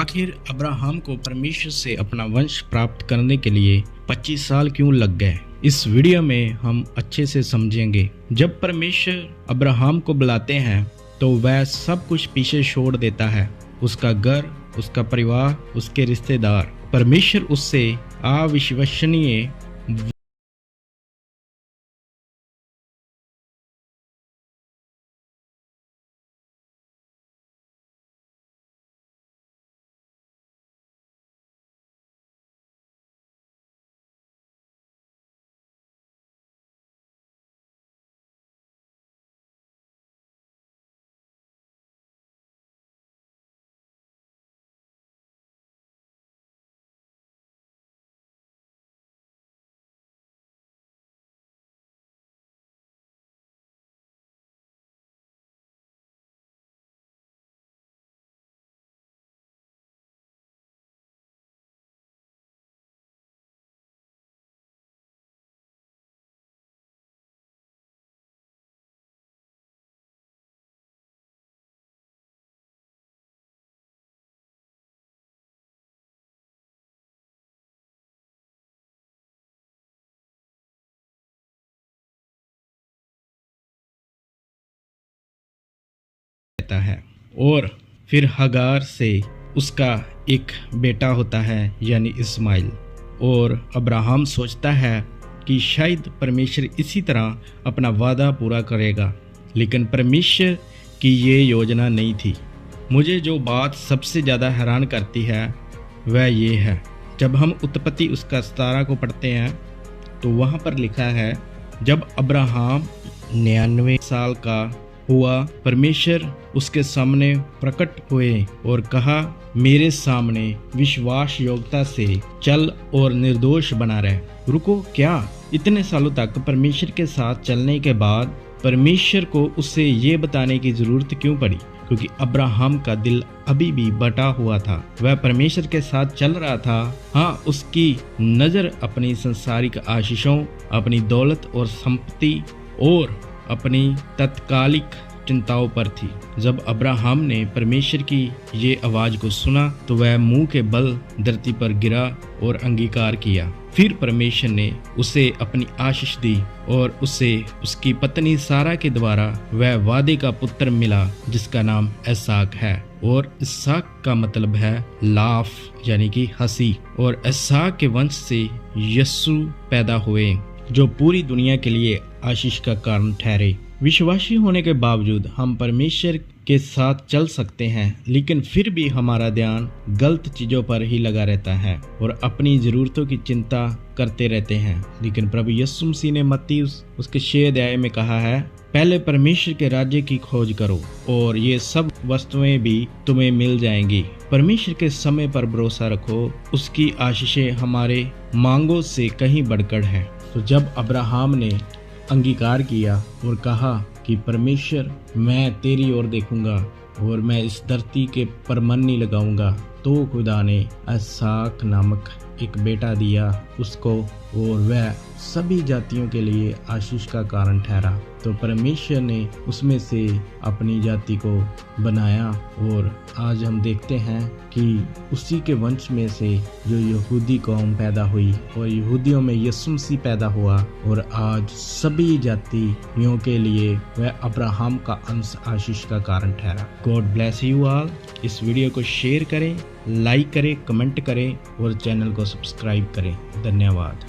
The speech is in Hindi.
आखिर अब्राहम को परमेश्वर से अपना वंश प्राप्त करने के लिए 25 साल क्यों लग गए? इस वीडियो में हम अच्छे से समझेंगे। जब परमेश्वर अब्राहम को बुलाते हैं तो वह सब कुछ पीछे छोड़ देता है, उसका घर, उसका परिवार, उसके रिश्तेदार। परमेश्वर उससे अविश्वसनीय रहता है और फिर हगार से उसका एक बेटा होता है यानी इस्माइल। और अब्राहम सोचता है कि शायद परमेश्वर इसी तरह अपना वादा पूरा करेगा, लेकिन परमेश्वर की ये योजना नहीं थी। मुझे जो बात सबसे ज़्यादा हैरान करती है वह ये है, जब हम उत्पत्ति उसका 17 को पढ़ते हैं तो वहाँ पर लिखा है, जब अब्राहम 99 साल का हुआ, परमेश्वर उसके सामने प्रकट हुए और कहा, मेरे सामने विश्वास योग्यता से चल और निर्दोष बना रहे। रुको, क्या इतने सालों तक परमेश्वर के साथ चलने के बाद परमेश्वर को उससे ये बताने की जरूरत क्यों पड़ी? क्योंकि अब्राहम का दिल अभी भी बटा हुआ था। वह परमेश्वर के साथ चल रहा था। हाँ, उसकी नजर अपनी संसारिक आशीषों, अपनी दौलत और संपत्ति और अपनी तत्कालिक चिंताओं पर थी। जब अब्राहम ने परमेश्वर की ये आवाज को सुना तो वह मुंह के बल धरती पर गिरा और अंगीकार किया। फिर परमेश्वर ने उसे अपनी आशीष दी और उसे उसकी पत्नी सारा के द्वारा वह वादे का पुत्र मिला, जिसका नाम इसहाक है। और इसहाक का मतलब है लाफ यानी कि हंसी। और इसहाक के वंश से यीशु पैदा हुए, जो पूरी दुनिया के लिए आशीष का कारण ठहरे। विश्वासी होने के बावजूद हम परमेश्वर के साथ चल सकते हैं, लेकिन फिर भी हमारा ध्यान गलत चीजों पर ही लगा रहता है और अपनी जरूरतों की चिंता करते रहते हैं। लेकिन प्रभु यीशु मसीह ने मत्ती उसके 6 अध्याय में कहा है, पहले परमेश्वर के राज्य की खोज करो और ये सब वस्तुएं भी तुम्हें मिल जाएंगी। परमेश्वर के समय पर भरोसा रखो, उसकी आशीषें हमारे मांगों से कहीं बढ़कर है। तो जब अब्राहम ने अंगीकार किया और कहा कि परमेश्वर, मैं तेरी ओर देखूंगा और मैं इस धरती के पर मन नहीं लगाऊंगा, तो खुदा ने इसहाक नामक एक बेटा दिया उसको और वह सभी जातियों के लिए आशीष का कारण ठहरा। तो परमेश्वर ने उसमें से अपनी जाति को बनाया और आज हम देखते हैं कि उसी के वंश में से जो यहूदी कौम पैदा हुई और यहूदियों में यीशु मसीह पैदा हुआ और आज सभी जातियों के लिए वह अब्राहम का अंश आशीष का कारण ठहरा। God bless you all. इस वीडियो को शेयर करें, लाइक करें, कमेंट करें और चैनल को सब्सक्राइब करें। धन्यवाद।